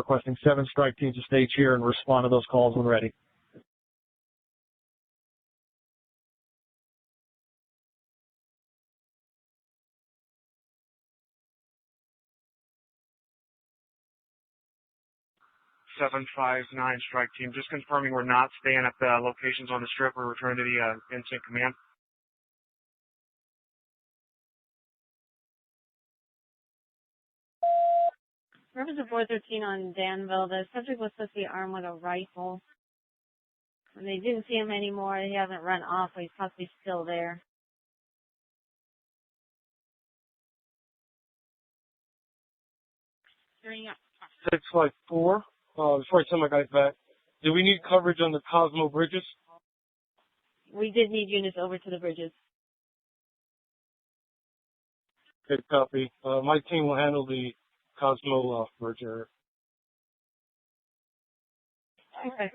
requesting 7 strike teams to stage here and respond to those calls when ready. Seven five nine strike team. Just confirming we're not staying at the locations on the strip. We're returning to the instant command. Purpose of 413 on Danville. The subject was supposed to be armed with a rifle. And they didn't see him anymore. He hasn't run off, so he's possibly still there. Turning up. 654. Before I send my guys back, do we need coverage on the Cosmo bridges? We did need units over to the bridges. Good copy. My team will handle the Cosmo bridge area. Okay.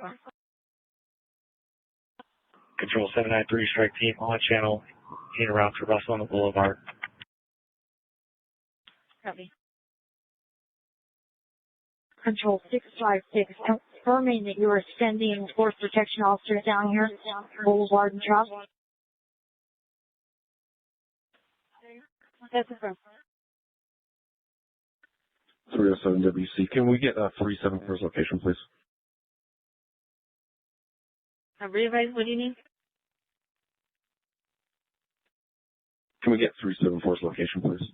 Control 793 strike team on channel in route to Russell on the Boulevard. Copy. Control 656, confirming that you are sending force protection officers down here, Boulevard and Trust. That's confirmed. 307 WC. Can we get 374's location, please? Revise, what do you need? Can we get 374's location, please?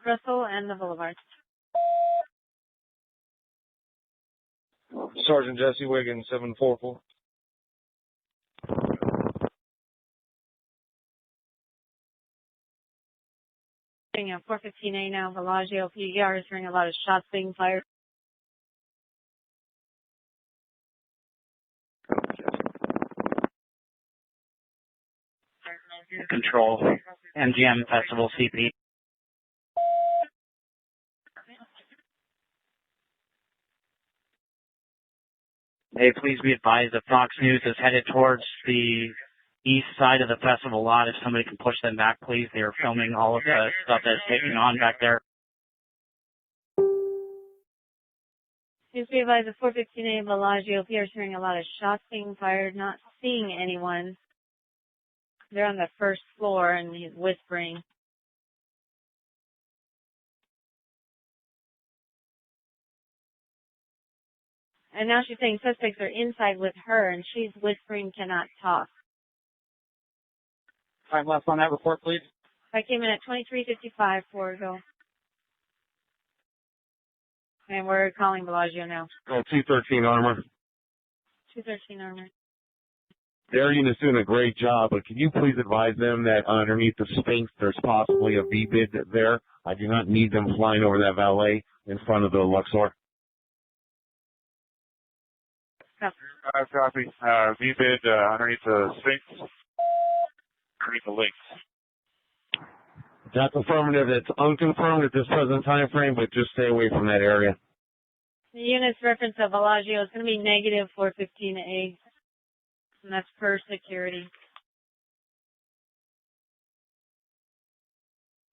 Russell and the Boulevard. Sergeant Jesse Wiggins, 744. Getting a 415A now, Bellagio PDR is hearing a lot of shots being fired. Control MGM Festival CP. Hey, please be advised that Fox News is headed towards the east side of the festival lot. If somebody can push them back, please. They are filming all of the stuff that's taking on back there. Please be advised, the 415A Bellagio PR is hearing a lot of shots being fired, not seeing anyone. They're on the first floor and he's whispering. And now she's saying suspects are inside with her and she's whispering, cannot talk. Time left on that report, please. I came in at 23:55 for go. And we're calling Bellagio now. 213 Armor. 213 Armor. Their unit's doing a great job, but can you please advise them that underneath the Sphinx there's possibly a V-bid there? I do not need them flying over that valet in front of the Luxor. Copy. V-bid underneath the Sphinx. Underneath the links. That's affirmative. It's unconfirmed at this present time frame, but just stay away from that area. The unit's reference of Bellagio is going to be negative 415A. And that's per security.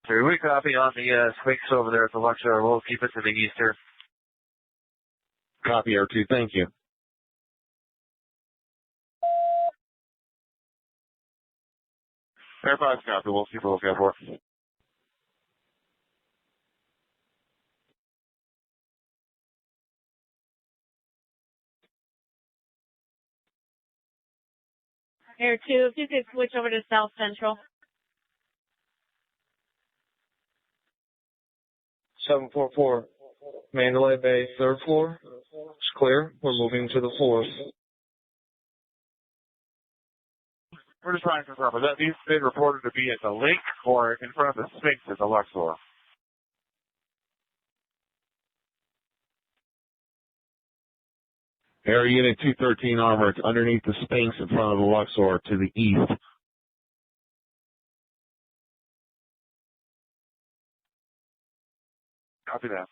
So we copy on the Sphinx over there at the Luxor. We'll keep it to the east here. Copy, R2. Thank you. Air 5 copy. We'll keep a lookout for it. Air 2, if you could switch over to South Central. 744. Mandalay Bay, 3rd floor. It's clear. We're moving to the 4th. We're just trying to confirm. Was that V-bid reported to be at the lake or in front of the Sphinx at the Luxor? Air Unit 213 Armor. It's underneath the Sphinx in front of the Luxor to the east. Copy that.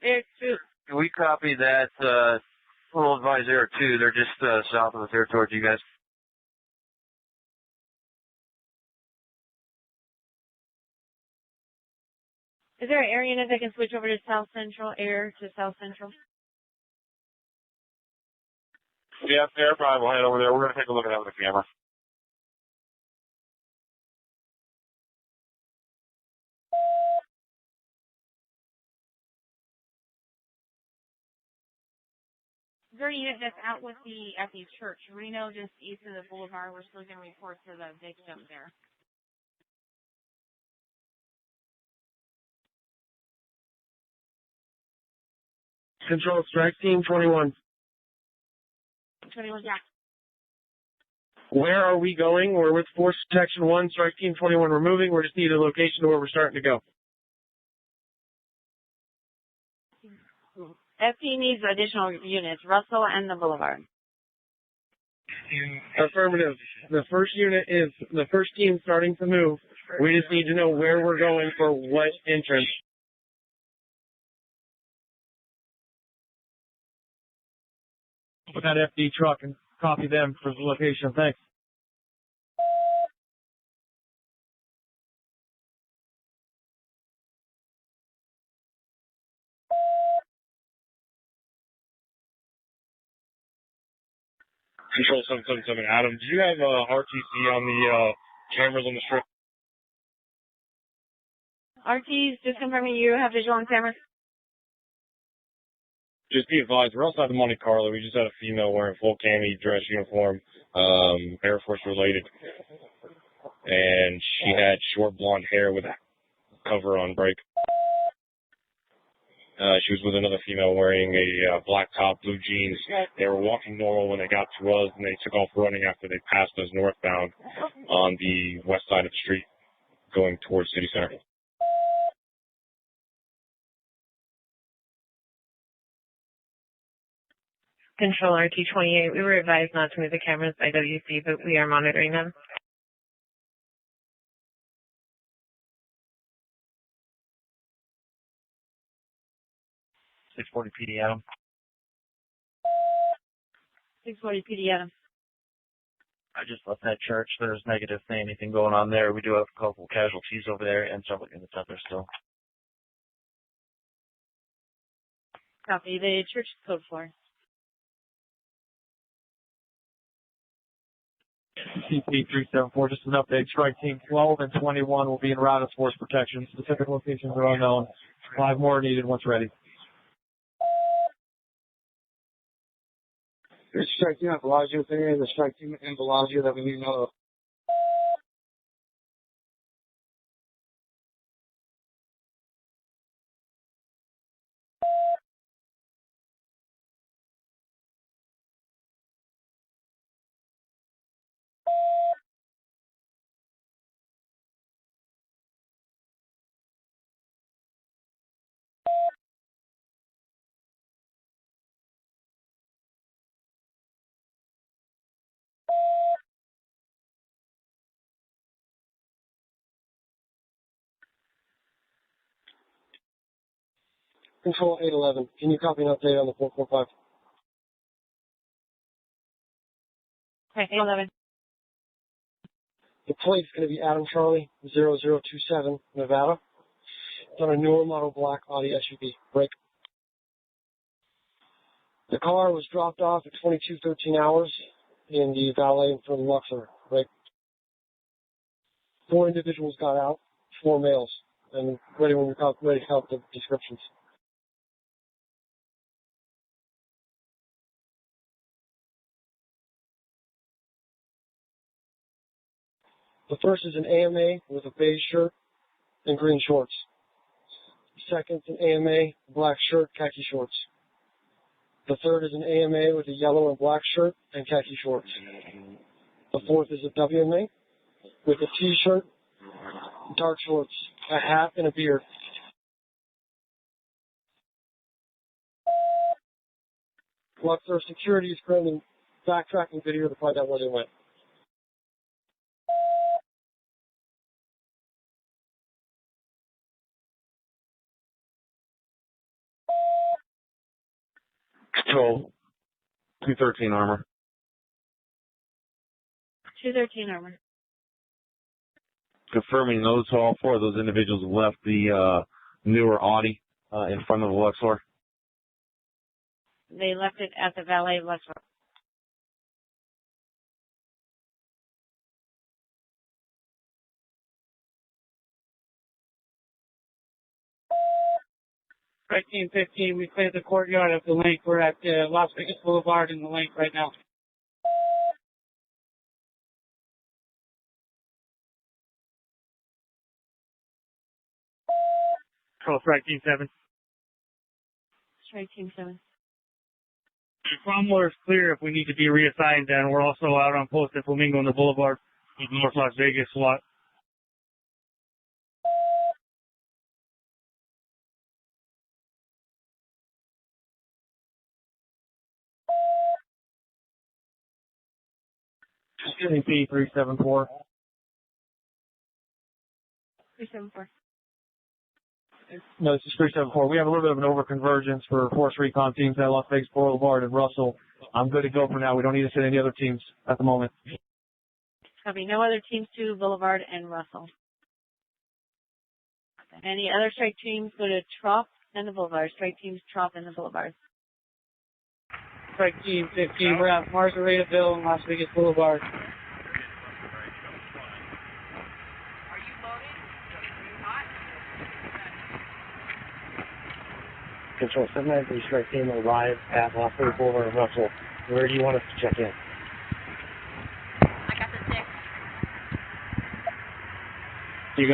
Air 2. Can we copy that? We'll advise Air 2. They're just south of the fair towards you guys. Is there an area unit that can switch over to South Central, air to South Central? Yeah, fair. Probably we'll head over there. We're going to take a look at that with the camera. Is there a unit that's out with at the church, Reno, just east of the boulevard? We're still going to report to the victim there. Control strike team 21. 21, yeah. Where are we going? We're with Force Protection 1, strike team 21. We're moving. We just need a location to where we're starting to go. FP needs additional units, Russell and the boulevard. Affirmative. The first unit is the first team starting to move. We just need to know where we're going for what entrance. With that FD truck and copy them for the location. Thanks. Control 777 Adam, do you have RTC on the cameras on the strip? RT's just confirming you have visual on camera. Just be advised, we're outside of Monte Carlo. We just had a female wearing full cami dress uniform, Air Force related. And she had short blonde hair with a cover on brake. She was with another female wearing a black top, blue jeans. They were walking normal when they got to us, and they took off running after they passed us northbound on the west side of the street, going towards City Center. Control RT-28, we were advised not to move the cameras by WC, but we are monitoring them. .640 PD Adam. 640 PD Adam. I just left that church. There's negative say anything going on there. We do have a couple casualties over there and several units out there still. Copy. The church code 4. CP374, just an update. Strike team 12 and 21 will be en route as force protection. Specific locations are unknown. 5 more are needed once ready. There's a strike team at Bellagio area, the strike team in Bellagio that we need to know. Control 811, can you copy an update on the 445? Okay, 811. The plate's going to be Adam Charlie 0027, Nevada. It's on a newer model black Audi SUV. Break. The car was dropped off at 22:13 hours in the valet from Luxor. Break. 4 individuals got out, 4 males, and ready when you're ready to help the descriptions. The first is an AMA with a beige shirt and green shorts. The second is an AMA, black shirt, khaki shorts. The third is an AMA with a yellow and black shirt and khaki shorts. The fourth is a WMA with a T-shirt, dark shorts, a hat, and a beard. Luxor security is currently backtracking video to find out where they went. Control 213 armor. 213 armor. Confirming those all 4 of those individuals left the newer Audi in front of the Luxor? They left it at the valet Luxor. Right, Team 15, we cleared the courtyard of the link. We're at Las Vegas Boulevard in the link right now. Control Strike Team 7. Strike Team 7. Cromwell is clear if we need to be reassigned, and we're also out on post at Flamingo on the Boulevard with North Las Vegas SWAT. P 374. 374. No, this is 374. We have a little bit of an overconvergence for force recon teams at Las Vegas Boulevard and Russell. I'm good to go for now. We don't need to send any other teams at the moment. Copy. No other teams to Boulevard and Russell. Any other strike teams go to Trop and the Boulevard. Strike teams Trop and the Boulevard. Strike Team 15. We're at Margaritaville and Las Vegas Boulevard. Control 793 strike team arrived at Las Vegas Boulevard and Russell. Where do you want us to check in? I got the 6. You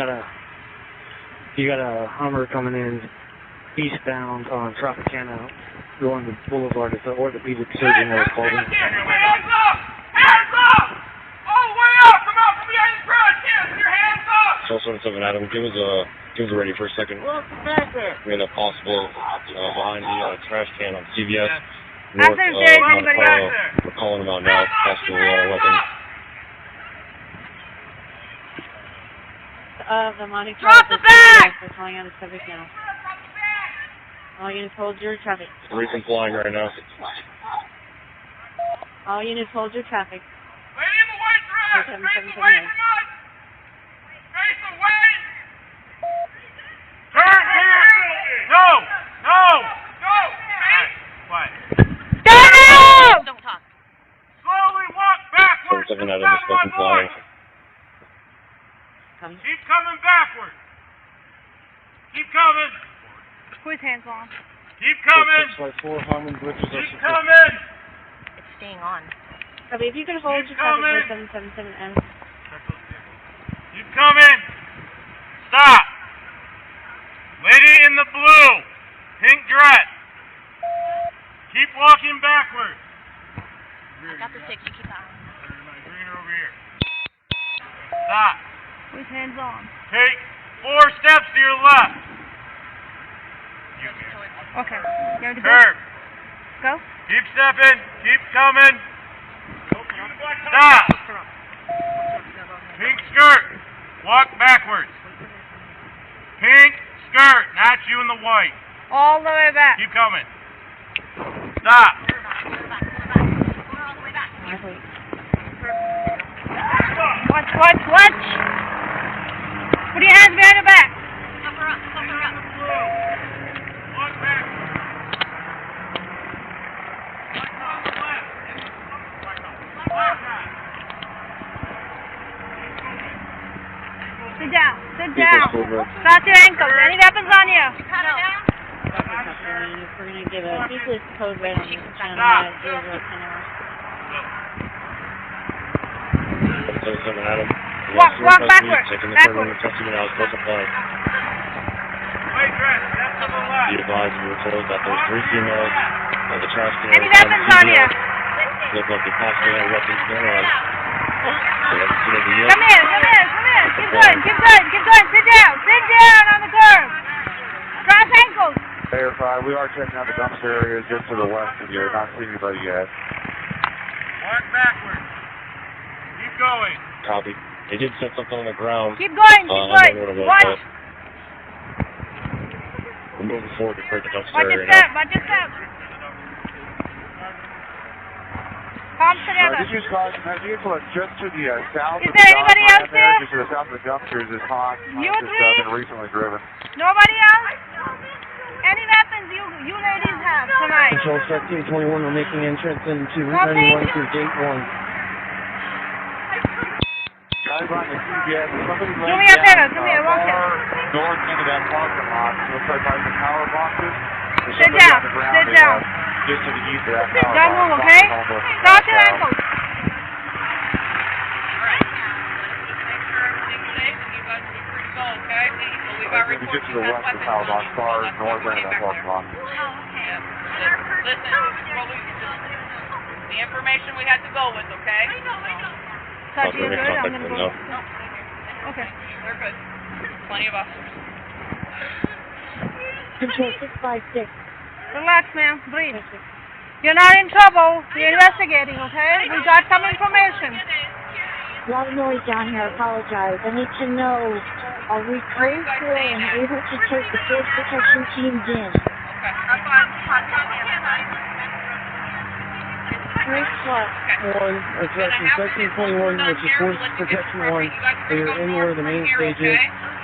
got a Hummer coming in eastbound on Tropicana going to Boulevard. It's an orthopedic surgeon that was called in. Hands up! Hands up! All the way up! Come out from behind the trash can! Put your hands up! Control 77 Adam, give us a ready for a second. What's back there? We had a possible behind the trash can on CVS. North, anybody out there? We're calling them out now. Possible weapon. The Monte Drop the bag! We're calling on the subject now. All units hold your traffic. 3 flying right now. All units hold your traffic. Lady in the white dress! Face away from us! Face away! Turn here! No! No! No! Face! Quiet. Don't talk. Slowly walk backwards! 77 Adam is fucking flying. Keep coming backwards! Keep coming! Put his hands on. Keep coming! 654 Harmon Bridges. Keep coming! It's staying on. Copy. If you could hold your traffic for 777M. Keep coming! Stop! Lady in the blue! Pink dress! Keep walking backwards! I got the 6. You keep that on. Greener over here. Stop! Put his hands on. Take 4 steps to your left. Okay. You ready to go? Curve. Go. Keep stepping. Keep coming. Stop. Pink skirt. Walk backwards. Pink skirt. Not you in the white. All the way back. Keep coming. Stop. Watch. Put your hands behind your back. Walk back. Sit down. Cross your ankles. Any weapons on you? No. We're going to give a ceaseless code red on this channel at 0010. 77 Adam. Walk backwards. Taking the turn on the customer now. Supposed to fly. White dress. That's to the left. Be advised, we were told that there's 3 females at the trash can. Any weapons on you? Look like they possibly have weapons going on. They haven't seen it yet. Come in. Keep going. Sit down on the curb. Cross ankles. Verify, we are checking out the dumpster area just to the west of you. Not seeing anybody yet. Walk backwards. Keep going. Copy. They did set something on the ground. Keep going. I don't know what it was, Watch. but we're moving forward to create the dumpster Watch area your now. step. Palms together. This is caution. That vehicle is just to the south Is of the there anybody Dodge else Ram there. there? Just to the south of the dumpsters is hot. You It's three? been recently driven. Nobody else? Any weapons you ladies have tonight? Control 1321, we're making entrance into Route Copy. 91 through Gate 1. Guys on the CBS, somebody Do me a favor, do me a walk in. north end of that parking lot. So looks like by some power boxes. There's Sit somebody down, on the ground sit there, down. just to the east of that power Don't box. move, okay? Start your ankles. Maybe just to the west of the power box, cars north end of that parking lot. Listen, the information we had to go with, okay? Touch, you're good? I'm going to go. Okay. They're good. Plenty of officers. Control 656. Relax, ma'am. Breathe. You're not in trouble. We're investigating, okay? We got some information. A lot of noise down here. I apologize. I need to know, are we close to and able to take the force protection teams in? Okay. That's fine. Great spot. One, section 1321, which is Force Protection 1. You're in where the main stage is.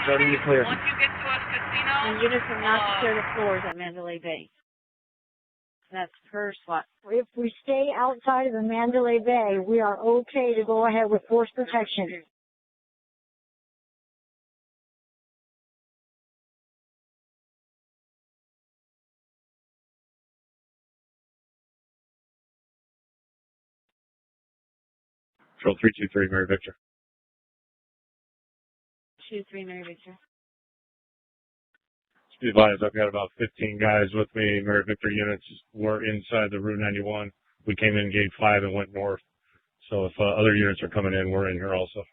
Starting to clear. Once you get to us casino, And units are not to clear the floors at Mandalay Bay. That's per SWAT. If we stay outside of the Mandalay Bay, we are okay to go ahead with force protection. Control 323, Mary Victor. 2-3 Mary Victor. To be advised, I've got about 15 guys with me. Mary Victor units were inside the Route 91. We came in gate 5 and went north. So if other units are coming in, we're in here also.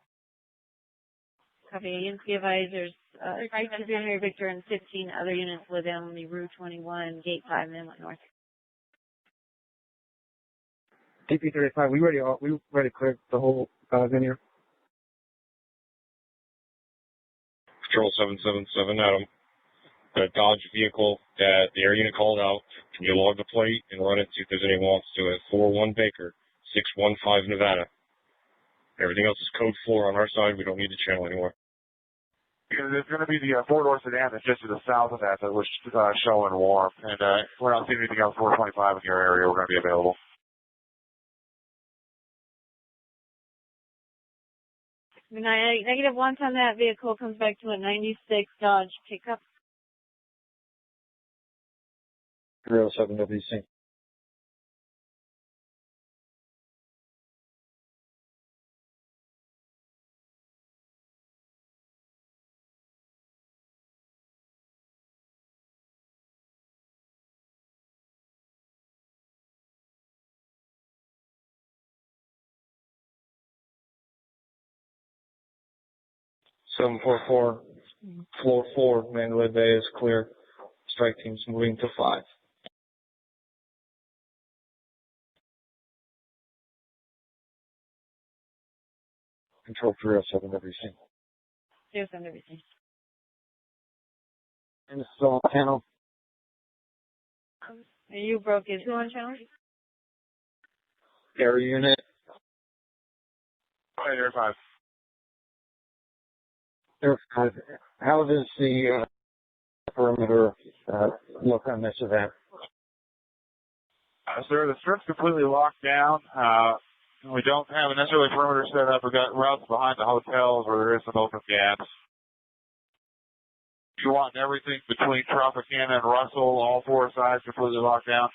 Copy. Units be advised, there's 3 Mary Victor and 15 other units within the Route 21, gate 5, and then went north. DP35, we ready to clear the whole venue? Control 777, Adam. The Dodge vehicle that the air unit called out, can you log the plate and run it, see if there's any wants to it? 41 Baker, 615 Nevada. Everything else is code 4 on our side. We don't need the channel anymore. Because there's going to be the four-door sedan that's just to the south of that was showing warm. And we're not seeing anything else 425 in your area. We're going to be available. Negative 1 on that vehicle comes back to a 96 Dodge pickup. 307 WC. Seven 4-4, floor 4, Mandalay Bay is clear. Strike teams moving to 5. Control 307 WC. 307 WC. And this is all panel. And you broke it. 2 on channel? Air unit. Hey, Air 5. Air 5. How does the perimeter look on this event? Sir, the strip's completely locked down. We don't have a necessarily perimeter set up. We've got routes behind the hotels where there is some open gaps. You want everything between Tropicana and Russell, all 4 sides completely locked down?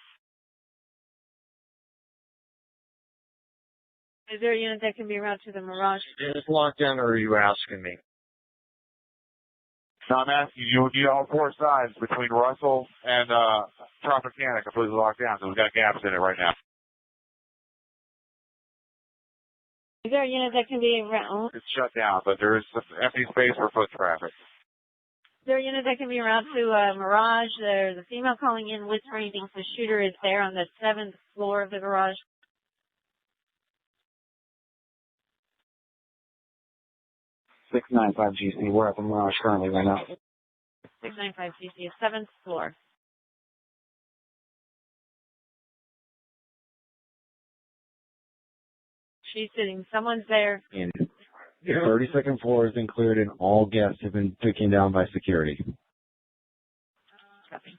Is there a unit that can be routed to the Mirage? Is it locked down, or are you asking me? So I'm asking you, need all 4 sides between Russell and Tropicana completely locked down, so we've got gaps in it right now. Is there a unit that can be routed? It's shut down, but there is some empty space for foot traffic. Is there a unit that can be routed to Mirage? There's a female calling in whispering thinks the shooter is there on the 7th floor of the garage. 695 GC. We're at the Mirage currently right now. 695 CC, 7th floor. She's sitting. Someone's there. And 32nd floor has been cleared and all guests have been taken down by security. Copy.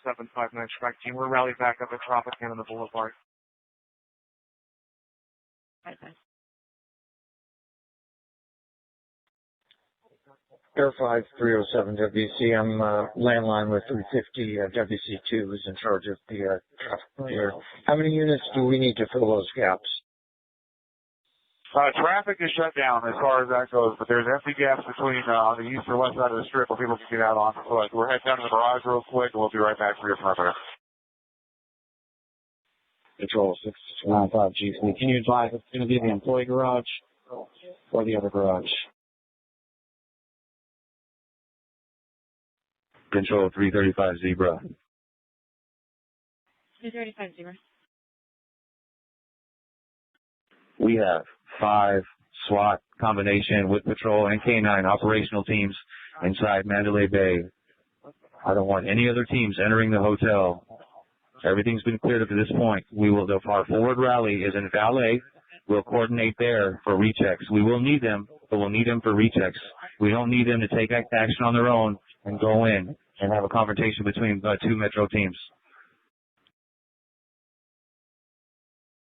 Seven five nine strike team. We're rallied back up at Tropicana on the Boulevard. Bye. Air 5307 WC. I'm landline with 350 WC2 who's in charge of the traffic clear. How many units do we need to fill those gaps? Traffic is shut down as far as that goes, but there's empty gaps between on the east or west side of the strip where people can get out on. So we're heading down to the garage real quick, and we'll be right back for your perimeter. Control 615 GC. Can you advise if it's going to be the employee garage or the other garage? Control 335 Zebra. 235 zero. We have 5 SWAT combination with patrol and K9 operational teams inside Mandalay Bay. I don't want any other teams entering the hotel. Everything's been cleared up to this point. Our forward rally is in valet. We'll coordinate there for rechecks. We will need them, but we'll need them for rechecks. We don't need them to take action on their own and go in and have a confrontation between 2 Metro teams.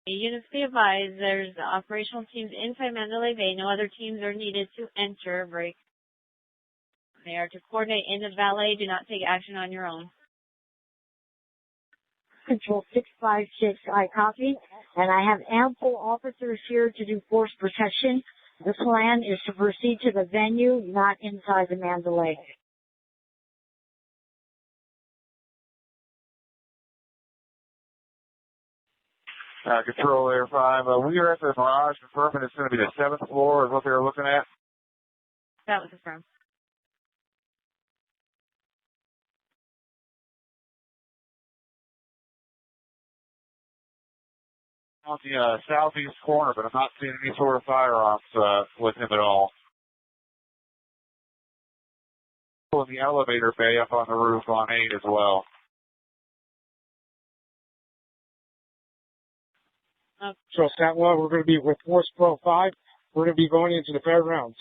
Units be advised, there's operational teams inside Mandalay Bay. No other teams are needed to enter break. They are to coordinate in the valet. Do not take action on your own. Control 656, I copy. And I have ample officers here to do force protection. The plan is to proceed to the venue, not inside the Mandalay. Control Air 5. We are at the garage. Confirming it's going to be the 7th floor is what they were looking at. That was confirmed. On the southeast corner, but I'm not seeing any sort of firearms with him at all. In the elevator bay up on the roof on 8 as well. So Statwell, we're going to be with Force Pro 5. We're going to be going into the fairgrounds.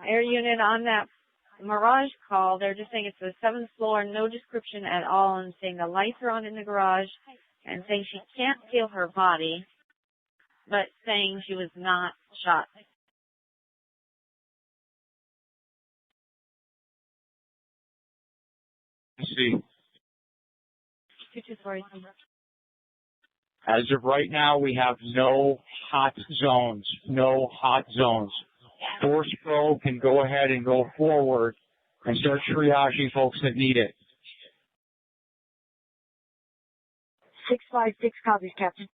Air unit on that Mirage call, they're just saying it's the 7th floor, no description at all, and saying the lights are on in the garage, and saying she can't feel her body, but saying she was not shot. See. 224. As of right now, we have no hot zones. No hot zones. Force Pro can go ahead and go forward and start triaging folks that need it. 656 copies, Captain.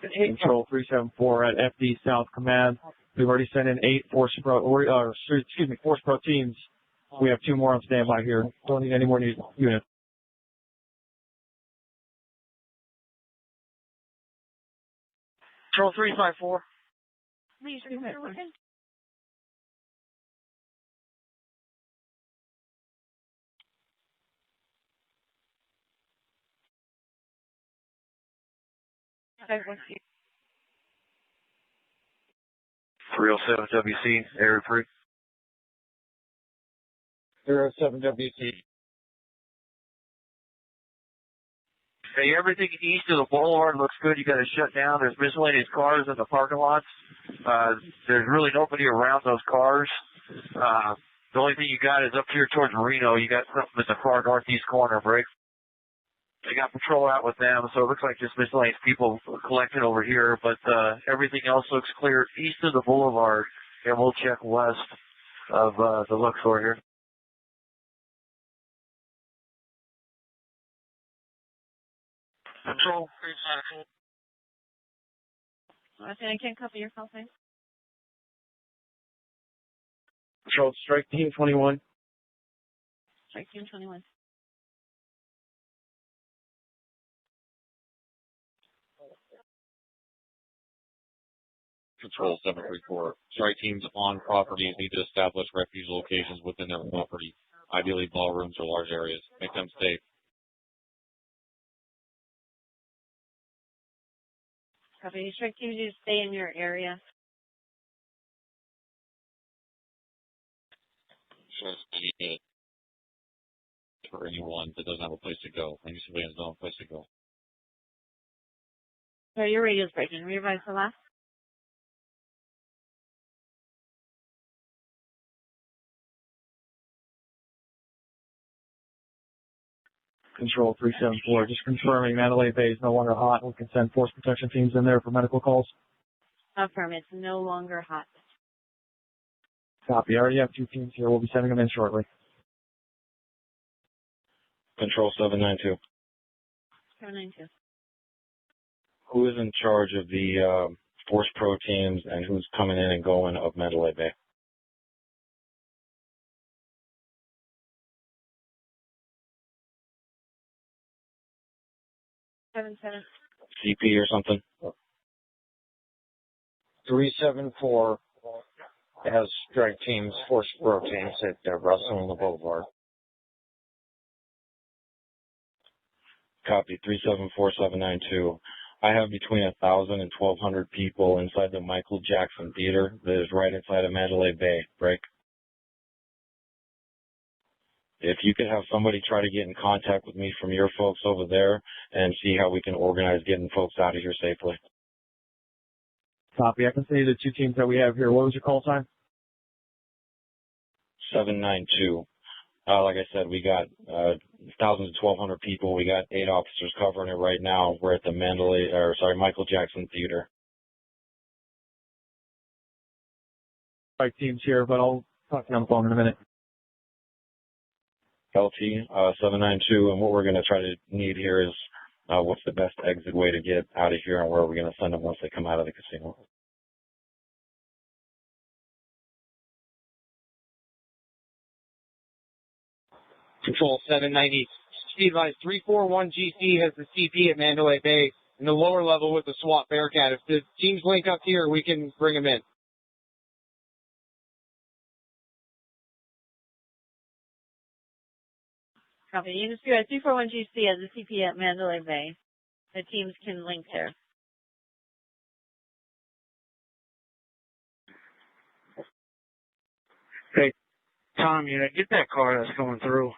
Control 374 at FD South Command. We've already sent in 8 Force Pro teams. We have 2 more on standby here. Don't need any more units. Control 354. Please, okay. 307 WC, area free. 307 WC. Hey, everything east of the boulevard looks good. You got it shut down. There's miscellaneous cars in the parking lots. There's really nobody around those cars. The only thing you got is up here towards Marino. You got something in the far northeast corner, Brick. They got patrol out with them, so it looks like just miscellaneous people collected over here. But everything else looks clear east of the boulevard, and we'll check west of the Luxor here. Control. I can't copy your call, thanks. Control, strike team 21. Strike team 21. Control 734. Strike teams on properties need to establish refuge locations within their property, ideally ballrooms or large areas. Make them safe. Copy. Strike teams need to stay in your area. For anyone that doesn't have a place to go. Any civilians don't have a place to go. Sorry, your radio's breaking. Revise the last. Control 374, just confirming Mandalay Bay is no longer hot. We can send force protection teams in there for medical calls. Affirm. It's no longer hot. Copy. I already have 2 teams here. We'll be sending them in shortly. Control 792. 792. Who is in charge of the Force Pro teams and who's coming in and going of Mandalay Bay? CP or something? 374 has strike teams, force pro teams at Russell and the Boulevard. Copy. 374792. I have between 1,000 and 1,200 people inside the Michael Jackson Theater that is right inside of Mandalay Bay. Break. If you could have somebody try to get in contact with me from your folks over there and see how we can organize getting folks out of here safely. Copy. I can see the 2 teams that we have here. What was your call time? 792. Like I said, we got 1,000 to 1,200 people. We got 8 officers covering it right now. We're at the Michael Jackson Theater. Strike teams here, but I'll talk to you on the phone in a minute. LT 792, and what we're going to try to need here is what's the best exit way to get out of here and where are we going to send them once they come out of the casino. Control 790. Speed line 341 GC has the CP at Mandalay Bay in the lower level with the SWAT Bearcat. If the teams link up here, we can bring them in. Copy. Unit 341 GC has the CP at Mandalay Bay. The teams can link there. Hey, Tom, get that car that's going through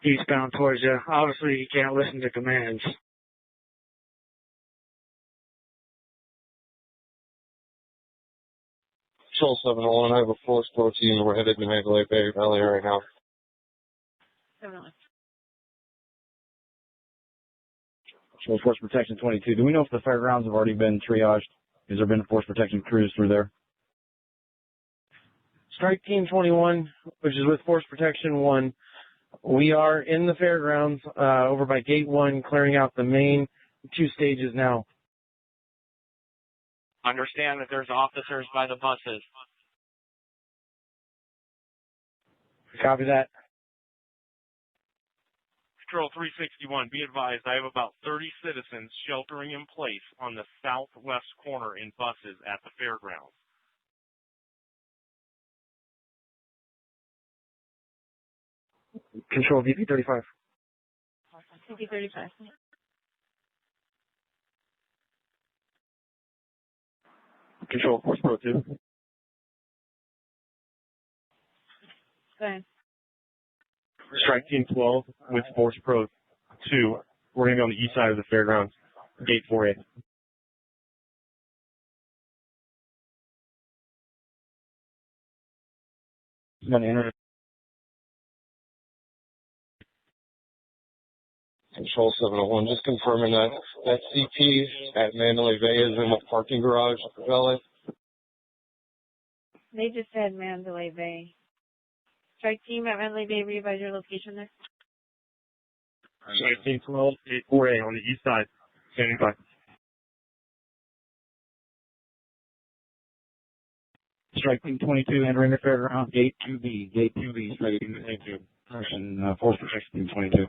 eastbound towards you. Obviously, you can't listen to commands. Control 701, I have a force pro team. We're headed to Mandalay Bay Valley right now. 701. Control Force Protection 22. Do we know if the fairgrounds have already been triaged? Has there been a force protection crews through there? Strike Team 21, which is with Force Protection 1. We are in the fairgrounds over by Gate 1, clearing out the main 2 stages now. Understand that there's officers by the buses. Copy that. Control 361, be advised, I have about 30 citizens sheltering in place on the southwest corner in buses at the fairgrounds. Control VP35. VP35. Control Force Pro 2. Go ahead. Strike Team 12 with Force Pro 2. We're going to be on the east side of the fairgrounds, Gate 4A. I'm going to enter. Control 701, just confirming that CP at Mandalay Bay is in the parking garage at LA. They just said Mandalay Bay. Strike team at Mandalay Bay, revise your location there. Strike Team 12, Gate 4A on the east side, standing by. Strike team 22 entering the fairground, gate 2B, striking person, force protection team 22.